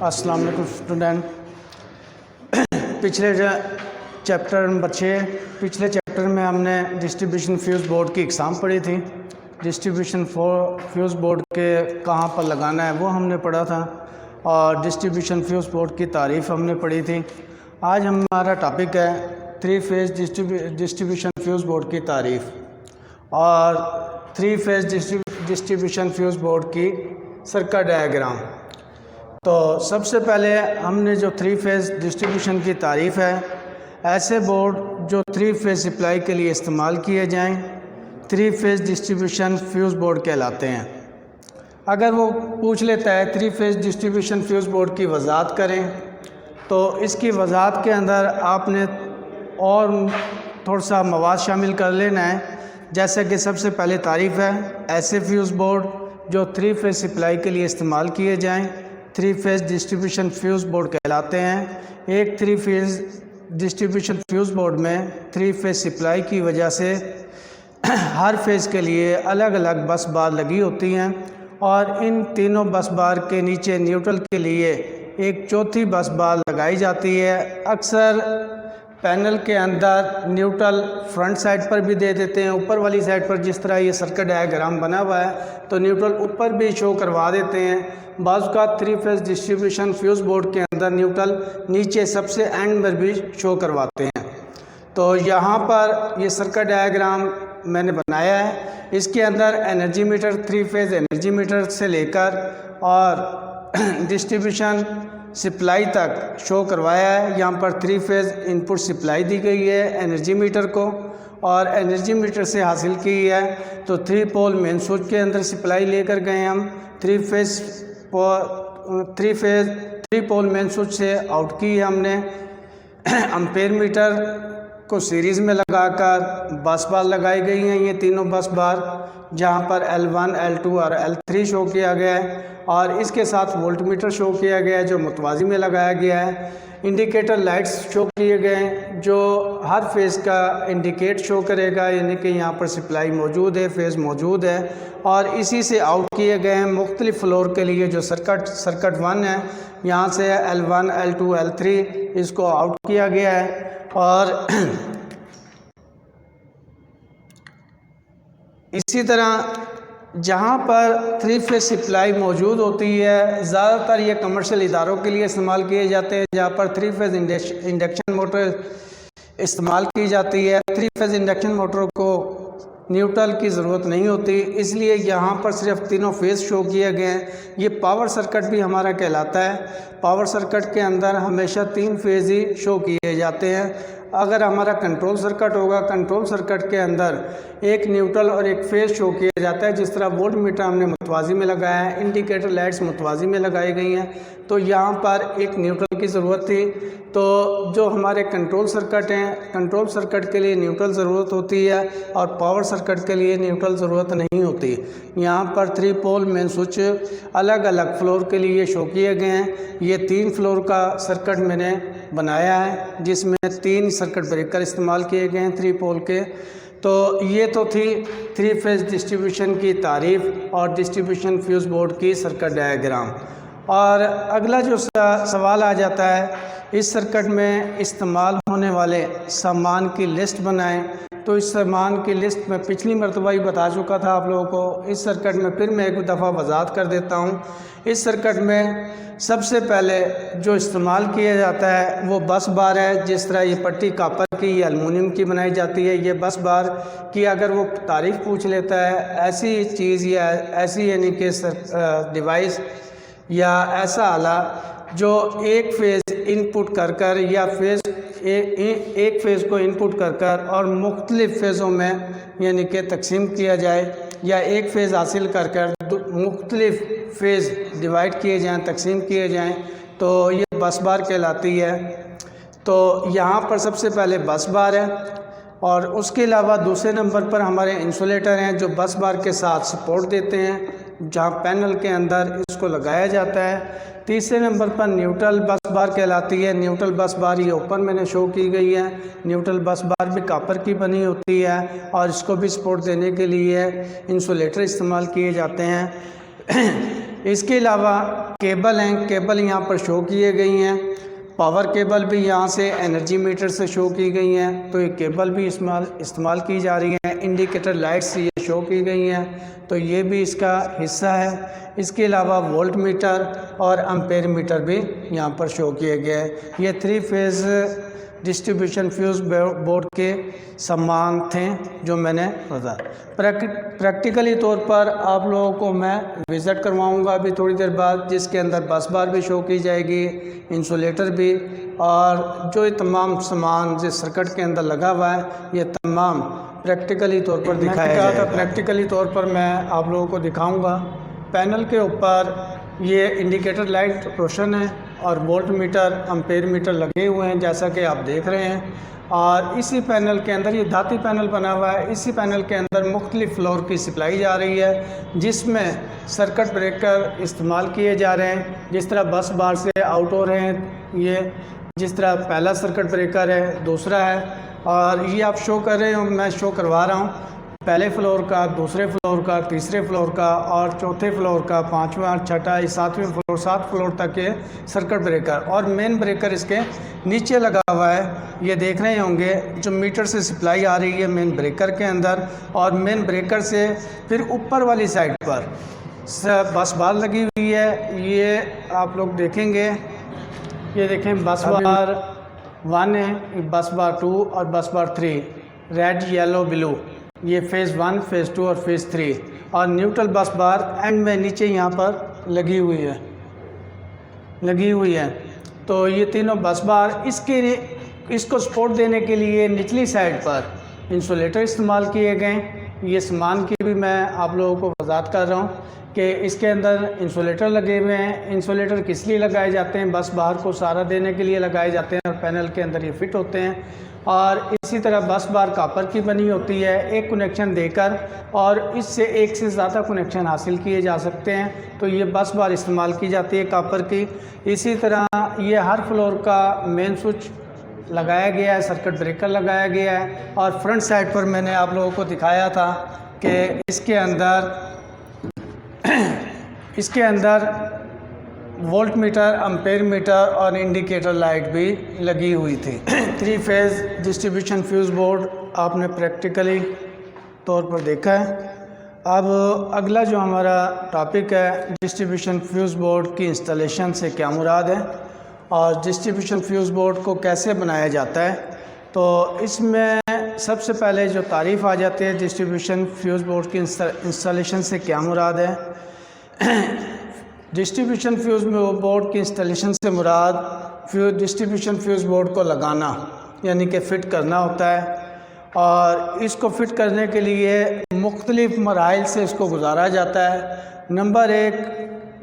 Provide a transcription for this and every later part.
अस्सलाम वालेकुम स्टूडेंट। पिछले चैप्टर नंबर 6 पिछले चैप्टर में हमने डिस्ट्रीब्यूशन फ्यूज़ बोर्ड की एग्ज़ाम पढ़ी थी। डिस्ट्रीब्यूशन फ्यूज़ बोर्ड के कहाँ पर लगाना है वो हमने पढ़ा था और डिस्ट्रीब्यूशन फ्यूज़ बोर्ड की तारीफ़ हमने पढ़ी थी। आज हमारा टॉपिक है 3 फेज़ डिस्ट्रीब्यूशन फ्यूज़ बोर्ड की तारीफ़ और 3 फेज़ डिस्ट्रीब्यूशन फ्यूज़ बोर्ड की सर्किट डायग्राम। तो सबसे पहले हमने जो 3 फेज़ डिस्ट्रीब्यूशन की तारीफ़ है, ऐसे बोर्ड जो 3 फेज़ सप्लाई के लिए इस्तेमाल किए जाएं 3 फेज़ डिस्ट्रीब्यूशन फ्यूज़ बोर्ड कहलाते हैं। अगर वो पूछ लेता है 3 फेज़ डिस्ट्रीब्यूशन फ्यूज़ बोर्ड की वज़ाहत करें, तो इसकी वज़ाहत के अंदर आपने और थोड़ा सा मवाद शामिल कर लेना है। जैसे कि सबसे पहले तारीफ़ है, ऐसे फ्यूज़ बोर्ड जो 3 फेज़ सप्लाई के लिए इस्तेमाल किए जाएं 3 फेज़ डिस्ट्रीब्यूशन फ्यूज़ बोर्ड कहलाते हैं। एक 3 फेज़ डिस्ट्रीब्यूशन फ्यूज़ बोर्ड में 3 फेज़ सप्लाई की वजह से हर फेज़ के लिए अलग अलग बस बार लगी होती हैं और इन तीनों बस बार के नीचे न्यूट्रल के लिए एक चौथी बस बार लगाई जाती है। अक्सर पैनल के अंदर न्यूट्रल फ्रंट साइड पर भी दे देते हैं, ऊपर वाली साइड पर जिस तरह ये सर्किट डायग्राम बना हुआ है तो न्यूट्रल ऊपर भी शो करवा देते हैं। बाज़ का 3 फेज़ डिस्ट्रीब्यूशन फ्यूज़ बोर्ड के अंदर न्यूट्रल नीचे सबसे एंड में भी शो करवाते हैं। तो यहाँ पर ये सर्किट डायग्राम मैंने बनाया है। इसके अंदर energy meter 3 phase energy meter से लेकर और डिस्ट्रीब्यूशन सप्लाई तक शो करवाया है। यहाँ पर 3 फेज़ इनपुट सप्लाई दी गई है एनर्जी मीटर को और एनर्जी मीटर से हासिल की है। तो 3 पोल मेन स्विच के अंदर सप्लाई लेकर गए हम। 3 पोल मेन स्विच से आउट की है हमने। एम्पेयर मीटर को सीरीज़ में लगाकर बस बार लगाई गई हैं, ये तीनों बस बार, जहाँ पर L1, L2 और L3 शो किया गया है और इसके साथ वोल्ट मीटर शो किया गया है जो मुतवाज़ी में लगाया गया है। इंडिकेटर लाइट्स शो किए गए हैं जो हर फेज़ का इंडिकेट शो करेगा, यानी कि यहाँ पर सप्लाई मौजूद है, फेज़ मौजूद है। और इसी से आउट किए गए हैं मुख्तलिफ फ्लोर के लिए जो सर्किट 1 है, यहाँ से L1, L2, L3 इसको आउट किया गया है। और इसी तरह जहाँ पर 3 फेज़ सप्लाई मौजूद होती है, ज़्यादातर ये कमर्शियल इदारों के लिए इस्तेमाल किए जाते हैं, जहाँ पर 3 फेज़ इंडक्शन मोटर इस्तेमाल की जाती है। 3 फेज़ इंडक्शन मोटर को न्यूट्रल की ज़रूरत नहीं होती, इसलिए यहाँ पर सिर्फ तीनों फेज़ शो किए गए हैं। ये पावर सर्किट भी हमारा कहलाता है। पावर सर्किट के अंदर हमेशा 3 फेज़ ही शो किए जाते हैं। अगर हमारा कंट्रोल सर्किट होगा, कंट्रोल सर्किट के अंदर एक न्यूट्रल और एक फेज़ शो किया जाता है। जिस तरह वोल्ट मीटर हमने मुतवाज़ी में लगाया है, इंडिकेटर लाइट्स मुतवाज़ी में लगाई गई हैं, तो यहाँ पर एक न्यूट्रल की ज़रूरत थी। तो जो हमारे कंट्रोल सर्किट हैं, कंट्रोल सर्किट के लिए न्यूट्रल ज़रूरत होती है और पावर सर्किट के लिए न्यूट्रल ज़रूरत नहीं होती। यहाँ पर 3 पोल मेन स्विच अलग अलग फ्लोर के लिए शो किए गए हैं। ये 3 फ्लोर का सर्किट मैंने बनाया है जिसमें 3 सर्किट ब्रेकर इस्तेमाल किए गए हैं 3 पोल के। तो ये तो थी 3 फेज़ डिस्ट्रीब्यूशन की तारीफ़ और डिस्ट्रीब्यूशन फ्यूज़ बोर्ड की सर्किट डायग्राम। और अगला जो सवाल आ जाता है, इस सर्किट में इस्तेमाल होने वाले सामान की लिस्ट बनाएं। तो इस सामान की लिस्ट में पिछली मरतबा ही बता चुका था आप लोगों को। इस सर्किट में फिर मैं एक दफ़ा वजाहत कर देता हूँ। इस सर्किट में सबसे पहले जो इस्तेमाल किया जाता है वो बस बार है। जिस तरह ये पट्टी कापर की या एल्युमिनियम की बनाई जाती है, ये बस बार की अगर वो तारीफ़ पूछ लेता है, ऐसी चीज़ या ऐसी यानी कि डिवाइस या ऐसा आला जो एक फेज़ इनपुट कर या एक फ़ेज़ को इनपुट कर और मुख्तलिफ़ फ़ेज़ों में यानी कि तकसीम किया जाए, या एक फ़ेज़ हासिल कर मुख्तलिफ़ फ़ेज़ डिवाइड किए जाएँ, तकसीम किए जाएँ, तो ये बस बार कहलाती है। तो यहाँ पर सबसे पहले बस बार है और उसके अलावा दूसरे नंबर पर हमारे इंसुलेटर हैं जो बस बार के साथ सपोर्ट देते हैं, जहाँ पैनल के अंदर इसको लगाया जाता है। तीसरे नंबर पर न्यूट्रल बस बार कहलाती है। न्यूट्रल बस बार ये ऊपर मैंने शो की गई है। न्यूट्रल बस बार भी कॉपर की बनी होती है और इसको भी सपोर्ट देने के लिए इंसुलेटर इस्तेमाल किए जाते हैं। इसके अलावा केबल हैं, केबल यहाँ पर शो किए गई हैं। पावर केबल भी यहाँ से एनर्जी मीटर से शो की गई हैं, तो ये केबल भी इस्तेमाल की जा रही हैं। इंडिकेटर लाइट्स ये शो की गई हैं, तो ये भी इसका हिस्सा है। इसके अलावा वोल्ट मीटर और एम्पेयर मीटर भी यहाँ पर शो किए गए हैं। ये 3 फेज़ डिस्ट्रीब्यूशन फ्यूज़ बोर्ड के सामान थे जो मैंने बताया। प्रैक्टिकली तौर पर आप लोगों को मैं विज़िट करवाऊंगा अभी थोड़ी देर बाद, जिसके अंदर बस बार भी शो की जाएगी, इंसुलेटर भी, और जो ये तमाम सामान जिस सर्किट के अंदर लगा हुआ है ये तमाम प्रैक्टिकली तौर पर दिखाया जाएगा। प्रैक्टिकली तौर पर मैं आप लोगों को दिखाऊँगा। पैनल के ऊपर ये इंडिकेटर लाइट रोशन है और वोल्ट मीटर, एम्पेयर मीटर लगे हुए हैं जैसा कि आप देख रहे हैं। और इसी पैनल के अंदर ये धाती पैनल बना हुआ है। इसी पैनल के अंदर मुख्तलिफ फ्लोर की सप्लाई जा रही है, जिसमें सर्किट ब्रेकर इस्तेमाल किए जा रहे हैं। जिस तरह बस बार से आउट हो रहे हैं, ये जिस तरह पहला सर्किट ब्रेकर है, दूसरा है, और ये आप शो कर रहे हो, मैं शो करवा रहा हूँ पहले फ्लोर का, दूसरे फ्लोर का, तीसरे फ्लोर का और चौथे फ्लोर का, 5वां, 6वां, 7वें फ्लोर, 7 फ्लोर तक के सर्किट ब्रेकर। और मेन ब्रेकर इसके नीचे लगा हुआ है, ये देख रहे होंगे, जो मीटर से सप्लाई आ रही है मेन ब्रेकर के अंदर, और मेन ब्रेकर से फिर ऊपर वाली साइड पर बस बार लगी हुई है। ये आप लोग देखेंगे, ये देखें बस बार 1 है, बस बार 2 और बस बार 3, रेड, येलो, ब्लू, ये फ़ेज़ 1, फ़ेज़ 2 और फ़ेज़ 3, और न्यूट्रल बस बार एंड में नीचे यहाँ पर लगी हुई है। तो ये तीनों बस बार इसको सपोर्ट देने के लिए निचली साइड पर इंसुलेटर इस्तेमाल किए गए। ये सामान की भी मैं आप लोगों को वजाहत कर रहा हूँ कि इसके अंदर इंसुलेटर लगे हुए हैं। इंसुलेटर किस लिए लगाए जाते हैं? बस बार को सहारा देने के लिए लगाए जाते हैं और पैनल के अंदर ये फिट होते हैं। और इसी तरह बस बार कापर की बनी होती है, एक कनेक्शन देकर और इससे एक से ज़्यादा कनेक्शन हासिल किए जा सकते हैं, तो ये बस बार इस्तेमाल की जाती है कापर की। इसी तरह ये हर फ्लोर का मेन स्विच लगाया गया है, सर्किट ब्रेकर लगाया गया है। और फ्रंट साइड पर मैंने आप लोगों को दिखाया था कि इसके अंदर वोल्ट मीटर, एम्पेयर मीटर और इंडिकेटर लाइट भी लगी हुई थी। 3 फेज़ डिस्ट्रीब्यूशन फ्यूज़ बोर्ड आपने प्रैक्टिकली तौर पर देखा है। अब अगला जो हमारा टॉपिक है, डिस्ट्रीब्यूशन फ्यूज़ बोर्ड की इंस्टॉलेशन से क्या मुराद है और डिस्ट्रीब्यूशन फ्यूज़ बोर्ड को कैसे बनाया जाता है। तो इसमें सबसे पहले जो तारीफ़ आ जाती है डिस्ट्रीब्यूशन फ्यूज़ बोर्ड की इंस्टॉलेशन से क्या मुराद है। डिस्ट्रीब्यूशन फ्यूज़ बोर्ड की इंस्टॉलेशन से मुराद डिस्ट्रीब्यूशन फ्यूज़ बोर्ड को लगाना यानी कि फ़िट करना होता है। और इसको फ़िट करने के लिए मुख्तलिफ़ मराइल से इसको गुजारा जाता है। नंबर 1,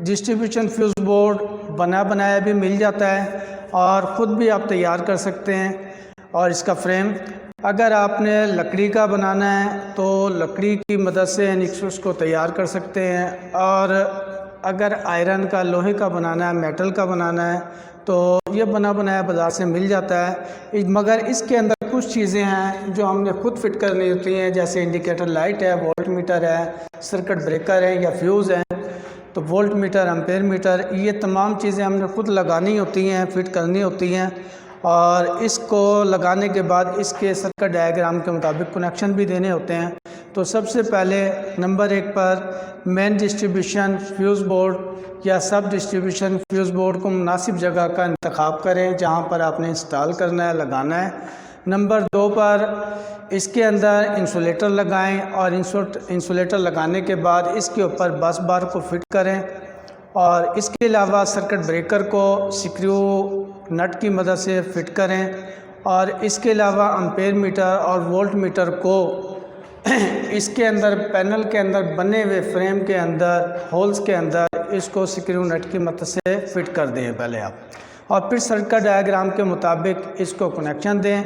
डिस्ट्रीब्यूशन फ्यूज़ बोर्ड बना बनाया भी मिल जाता है और ख़ुद भी आप तैयार कर सकते हैं। और इसका फ्रेम अगर आपने लकड़ी का बनाना है तो लकड़ी की मदद से उसको तैयार कर सकते हैं, और अगर आयरन का, लोहे का बनाना है, मेटल का बनाना है तो ये बना बनाया बाज़ार से मिल जाता है। मगर इसके अंदर कुछ चीज़ें हैं जो हमने ख़ुद फिट करनी होती हैं, जैसे इंडिकेटर लाइट है, वोल्ट मीटर है, सर्किट ब्रेकर है या फ्यूज़ है। तो वोल्ट मीटर, एम्पेयर मीटर, ये तमाम चीज़ें हमने ख़ुद लगानी होती हैं, फ़िट करनी होती हैं। और इसको लगाने के बाद इसके सर्किट डायग्राम के मुताबिक कनेक्शन भी देने होते हैं। तो सबसे पहले नंबर 1 पर मेन डिस्ट्रीब्यूशन फ्यूज़ बोर्ड या सब डिस्ट्रीब्यूशन फ्यूज़ बोर्ड को मुनासिब जगह का इंतखाब करें जहां पर आपने इंस्टॉल करना है, लगाना है। नंबर 2 पर इसके अंदर इंसुलेटर लगाएं और इंसुलेटर लगाने के बाद इसके ऊपर बस बार को फिट करें। और इसके अलावा सर्किट ब्रेकर को स्क्रू नट की मदद से फिट करें। और इसके अलावा एम्पेयर मीटर और वोल्ट मीटर को इसके अंदर पैनल के अंदर बने हुए फ्रेम के अंदर होल्स के अंदर इसको स्क्रू नट की मदद से फिट कर दें पहले आप, और फिर सर्किट डायग्राम के मुताबिक इसको कनेक्शन दें।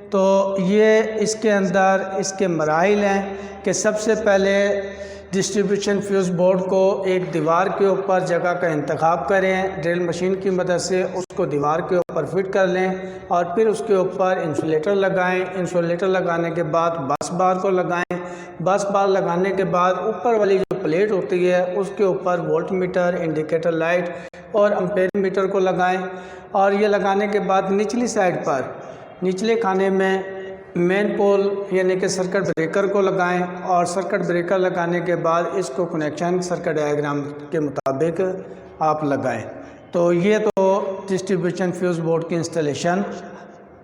तो ये इसके अंदर इसके मराहिल हैं कि सबसे पहले डिस्ट्रीब्यूशन फ्यूज़ बोर्ड को एक दीवार के ऊपर जगह का इंतखाब करें, ड्रिल मशीन की मदद से उसको दीवार के ऊपर फिट कर लें और फिर उसके ऊपर इंसुलेटर लगाएं। इंसुलेटर लगाने के बाद बस बार को लगाएं। बस बार लगाने के बाद ऊपर वाली जो प्लेट होती है उसके ऊपर वोल्ट मीटर, इंडिकेटर लाइट और एम्पेयर मीटर को लगाएं। और ये लगाने के बाद निचली साइड पर निचले खाने में मेन पोल यानी कि सर्किट ब्रेकर को लगाएं और सर्किट ब्रेकर लगाने के बाद इसको कनेक्शन सर्किट डायग्राम के मुताबिक आप लगाएं। तो ये तो डिस्ट्रीब्यूशन फ्यूज़ बोर्ड की इंस्टॉलेशन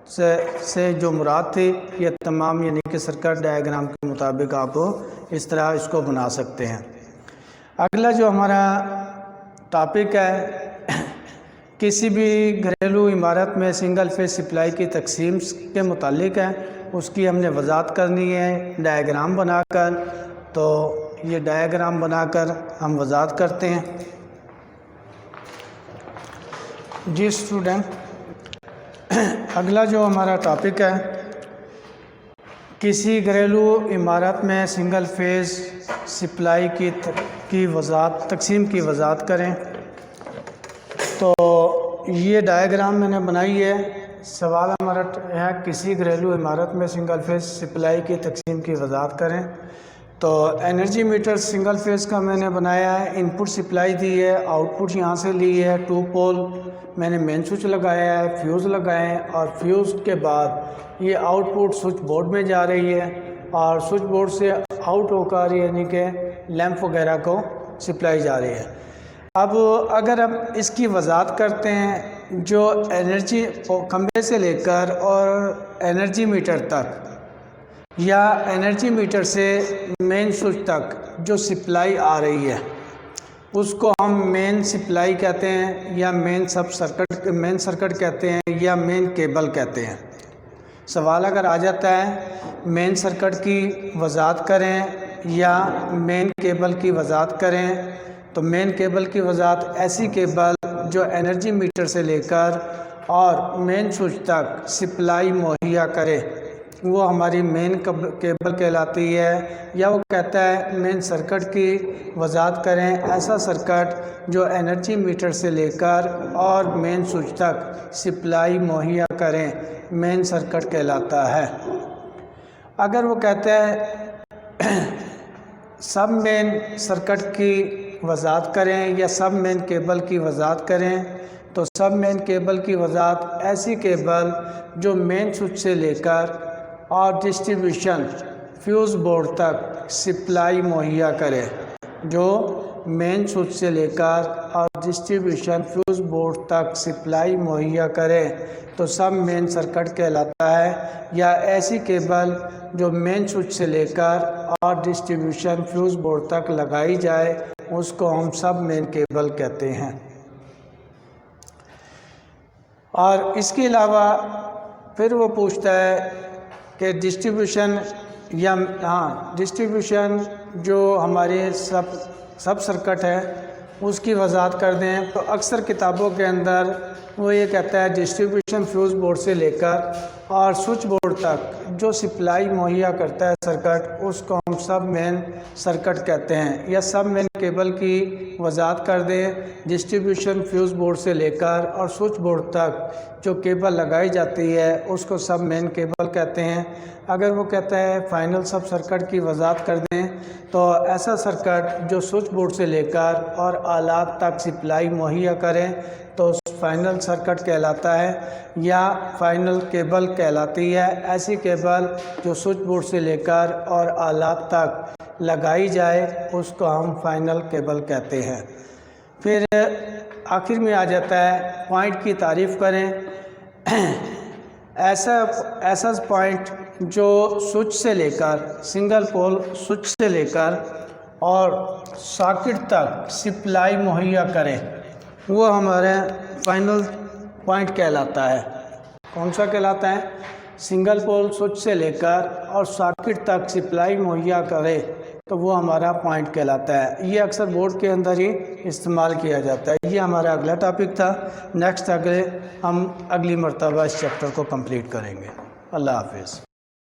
से जो मुराद थी, ये तमाम यानी कि सर्किट डायग्राम के मुताबिक आप इस तरह इसको बना सकते हैं। अगला जो हमारा टॉपिक है, किसी भी घरेलू इमारत में सिंगल फेज सप्लाई की तकसीम के मुतालिक है, उसकी हमने वजाहत करनी है डायग्राम बनाकर। तो ये डायग्राम बनाकर हम वजाहत करते हैं। जी स्टूडेंट, अगला जो हमारा टॉपिक है, किसी घरेलू इमारत में सिंगल फेज सप्लाई की वजाहत तकसीम की वजाहत करें। तो ये डायग्राम मैंने बनाई है। सवाल हमारा है, किसी घरेलू इमारत में सिंगल फेज सप्लाई की तकसीम की वजाहत करें। तो एनर्जी मीटर सिंगल फेज का मैंने बनाया है। इनपुट सप्लाई दी है, आउटपुट यहाँ से ली है। 2 पोल मैंने मेन स्विच लगाया है, फ्यूज़ लगाए हैं और फ्यूज़ के बाद ये आउटपुट स्विच बोर्ड में जा रही है और स्विच बोर्ड से आउट होकर यानी कि लैंप वगैरह को सप्लाई जा रही है। अब अगर हम इसकी वजाहत करते हैं, जो एनर्जी खंभे से लेकर और एनर्जी मीटर तक या एनर्जी मीटर से मेन स्विच तक जो सप्लाई आ रही है उसको हम मेन सप्लाई कहते हैं या मेन सर्किट कहते हैं या मेन केबल कहते हैं। सवाल अगर आ जाता है मेन सर्किट की वजाहत करें या मेन केबल की वजाहत करें, तो मेन केबल की वजाहत ऐसी केबल जो एनर्जी मीटर से लेकर और मेन स्विच तक सप्लाई मुहैया करे, वो हमारी मेन केबल कहलाती है। या वो कहता है मेन सर्किट की वजाहत करें ऐसा सर्किट जो एनर्जी मीटर से लेकर और मेन स्विच तक सप्लाई मुहैया करें, मेन सर्किट कहलाता है। अगर वो कहता है सब मेन सर्किट की वजाहत करें या सब मेन केबल की वजाहत करें, तो सब मेन केबल की वजाहत ऐसी केबल जो मेन स्विच से लेकर और डिस्ट्रीब्यूशन फ्यूज़ बोर्ड तक सप्लाई मुहैया करे, जो मेन स्विच से लेकर और डिस्ट्रीब्यूशन फ्यूज़ बोर्ड तक सप्लाई मुहैया करे, तो सब मेन सर्किट कहलाता है। या ऐसी केबल जो मेन स्विच से लेकर और डिस्ट्रीब्यूशन फ्यूज़ बोर्ड तक लगाई जाए, उसको हम सब मेन केबल कहते हैं। और इसके अलावा फिर वो पूछता है कि डिस्ट्रीब्यूशन डिस्ट्रीब्यूशन जो हमारे सब सर्किट है उसकी वजाहत कर दें। तो अक्सर किताबों के अंदर वो ये कहता है डिस्ट्रीब्यूशन फ्यूज़ बोर्ड से लेकर और स्विच बोर्ड तक जो सप्लाई मुहैया करता है सर्किट, उसको हम सब मेन सर्किट कहते हैं। या सब मेन केबल की वजाहत कर दें, डिस्ट्रीब्यूशन फ्यूज़ बोर्ड से लेकर और स्विच बोर्ड तक जो केबल लगाई जाती है उसको सब मेन केबल कहते हैं। अगर वो कहता है फाइनल सब सर्किट की वजाहत कर दें, तो ऐसा सर्किट जो स्विच बोर्ड से लेकर और आलात तक सप्लाई मुहैया करें, तो फाइनल सर्किट कहलाता है या फाइनल केबल कहलाती है। ऐसी केबल जो स्विच बोर्ड से लेकर और आलात तक लगाई जाए, उसको हम फाइनल केबल कहते हैं। फिर आखिर में आ जाता है पॉइंट की तारीफ़ करें। ऐसा पॉइंट जो स्विच से लेकर सिंगल पोल स्विच से लेकर और सॉकेट तक सप्लाई मुहैया करे, वो हमारे फाइनल पॉइंट कहलाता है। कौन सा कहलाता है? सिंगल पोल स्विच से लेकर और सॉकेट तक सप्लाई मुहैया करे, तो वो हमारा पॉइंट कहलाता है। ये अक्सर बोर्ड के अंदर ही इस्तेमाल किया जाता है। ये हमारा अगला टॉपिक था। नेक्स्ट हम अगली मर्तबा इस चैप्टर को कंप्लीट करेंगे। अल्लाह हाफिज़।